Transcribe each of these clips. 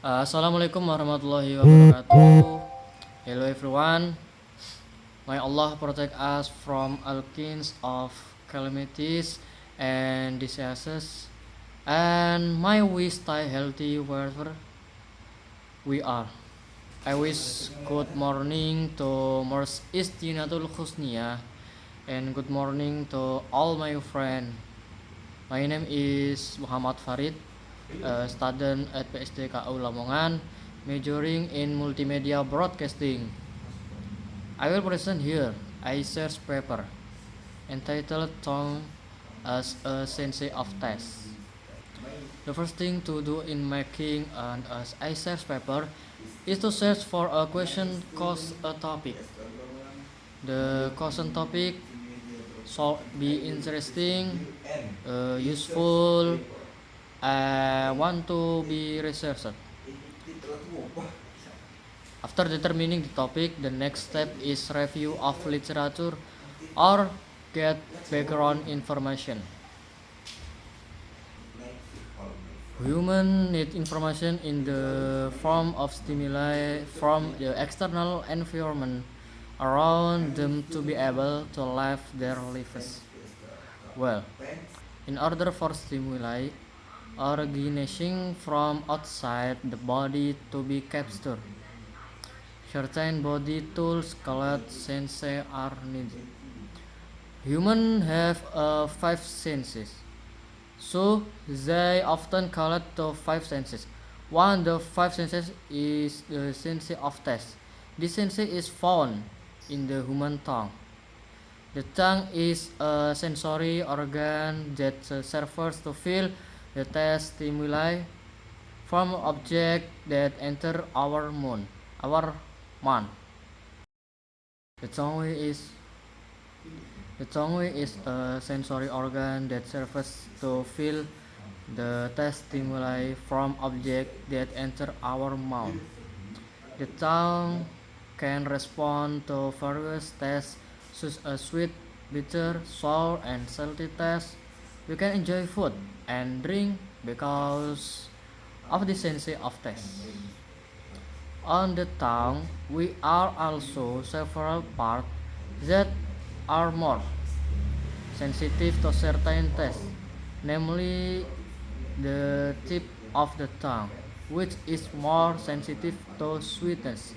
Assalamualaikum warahmatullahi wabarakatuh. Hello everyone. May Allah protect us from all kinds of calamities and diseases, and may we stay healthy wherever we are. I wish good morning to Mars Istinatul Khusnia and good morning to all my friends. My name is Muhammad Farid, a student at PSDKU Lamongan, majoring in multimedia broadcasting. I will present here ICER's paper entitled Tongue as a Sensei of Test. The first thing to do in making an ICER's paper is to search for a question cause a topic. The question topic should be interesting, useful, want to be researched. After determining the topic, the next step is review of literature or get background information. Humans need information in the form of stimuli from the external environment around them to be able to live their lives well. In order for stimuli originating from outside the body to be captured, certain body tools called senses are needed. Humans have five senses, so they often call it the five senses. One of the five senses is the sense of taste. This sense is found in the human tongue. The tongue is a sensory organ that serves to feel the taste stimuli from objects that enter our mouth. The tongue is the tongue is a sensory organ that serves to feel the taste stimuli from objects that enter our mouth. The tongue can respond to various tastes such as sweet, bitter, sour, and salty taste. We can enjoy food and drink because of the sense of taste. On the tongue, we are also several parts that are more sensitive to certain tastes, namely the tip of the tongue, which is more sensitive to sweetness.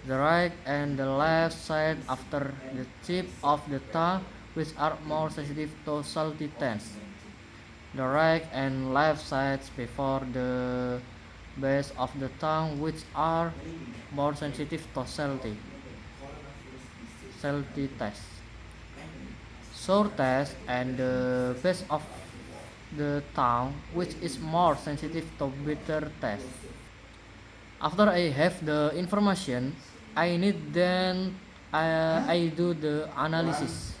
The right and the left side after the tip of the tongue, which are more sensitive to salty taste. The right and left sides before the base of the tongue, which are more sensitive to salty taste. Sour taste and the base of the tongue, which is more sensitive to bitter taste. After I have the information, I need then I do the analysis.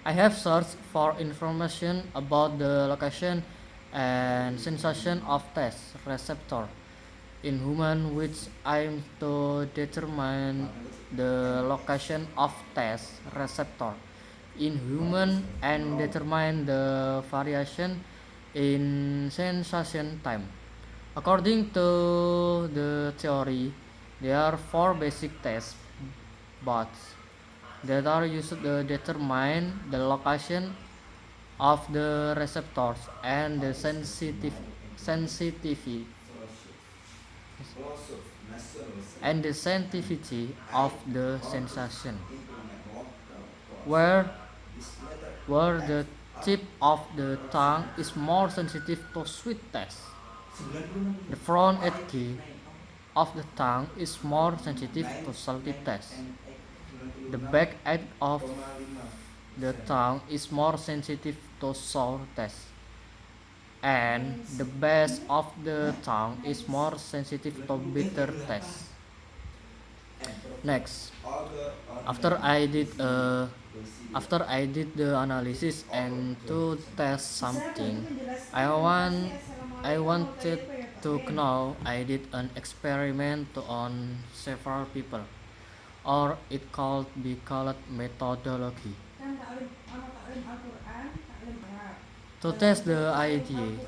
I have searched for information about the location and sensation of taste receptor in human, which aims to determine the location of taste receptor in human and determine the variation in sensation time. According to the theory, there are four basic taste buds that are used to determine the location of the receptors and the sensitivity of the sensation. Where where the tip of the tongue is more sensitive to sweet taste. The front edge of the tongue is more sensitive to salty taste. The back edge of the tongue is more sensitive to sour taste. And the base of the tongue is more sensitive to bitter taste. Next, after I did after I did the analysis and to test something, I wanted to know. I did an experiment on several people, or it could be called methodology. To test the idea,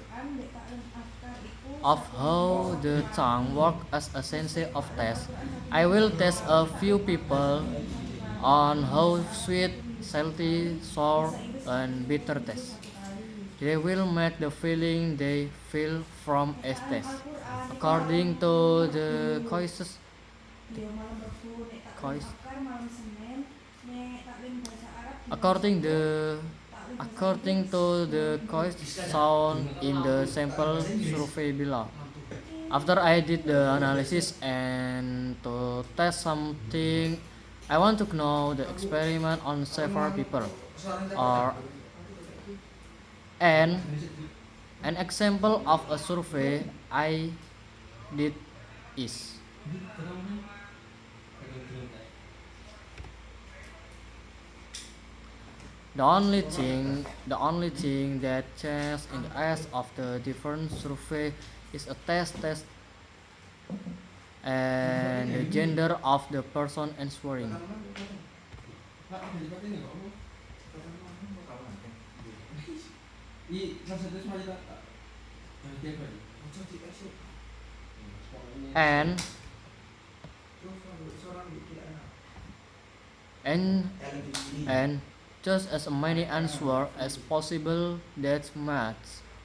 of how the tongue works as a sense of taste, I will test a few people on how sweet, salty, sour, and bitter taste. They will make the feeling they feel from a taste. According to the choice, according the according to the choice sound in the sample survey below. After I did the analysis and to test something, I want to know the experiment on several people. Or and an example of a survey I did is the only thing that changes in the eyes of the different survey is a test and the gender of the person answering. And and and just as many answers as possible that match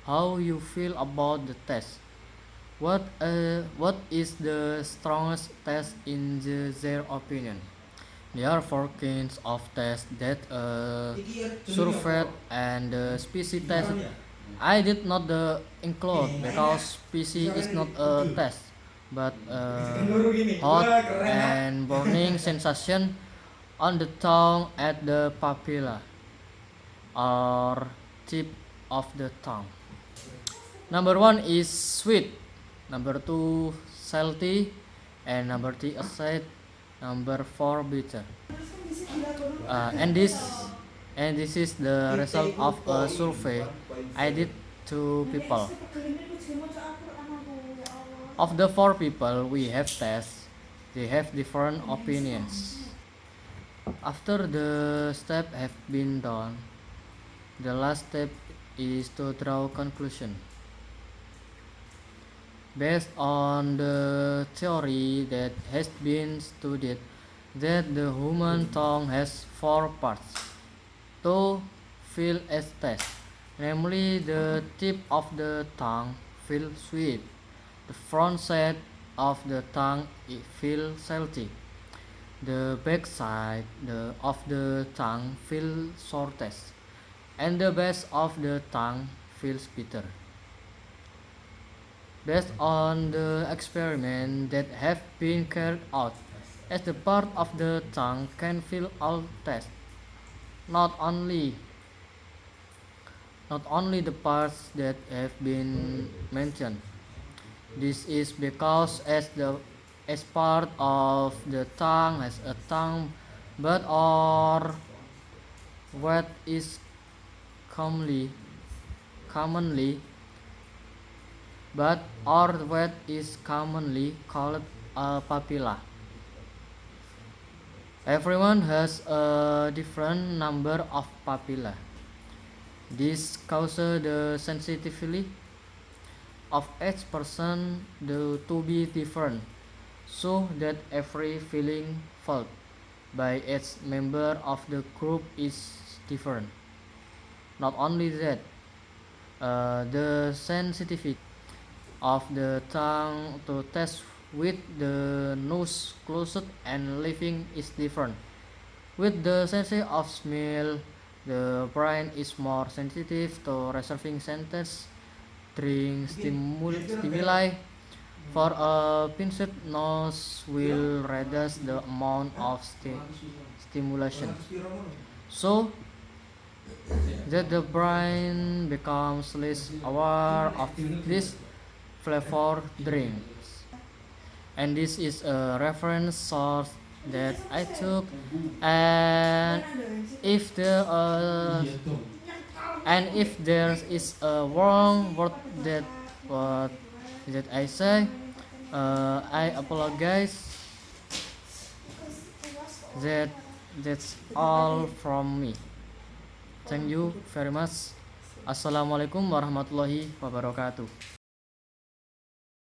how you feel about the test. What is the strongest test in their opinion? There are four kinds of tests that surveyed and the species test. I did not include because species is not a test, but hot and burning sensation on the tongue at the papilla or tip of the tongue. Number one is sweet, number two salty, and number three acid, number four bitter. Uh, and this and this is the result of a survey I did to people. Of the four people we have tested, they have different opinions. After the step have been done, the last step is to draw conclusion. Based on the theory that has been studied that the human tongue has four parts to feel as taste, namely the tip of the tongue feels sweet, the front side of the tongue feels salty, the back side of the tongue feels sour taste, and the base of the tongue feels bitter. Based on the experiment that have been carried out, as the part of the tongue can feel all taste, not only the parts that have been mentioned. This is because as part of the tongue has a tongue, but or what is commonly called a papilla. Everyone has a different number of papilla. This causes the sensitivity of each person to be different, so that every feeling felt by each member of the group is different. Not only that, the sensitivity of the tongue to taste with the nose closed and living is different. With the sense of smell, the brain is more sensitive to receiving scents during stimuli. For a pinched nose will reduce the amount of stimulation, so that the brain becomes less aware of this flavor drinks. And this is a reference source that I took. And if there is a wrong word what that I say, I apologize. That that's all from me. Thank you very much. Assalamualaikum warahmatullahi wabarakatuh.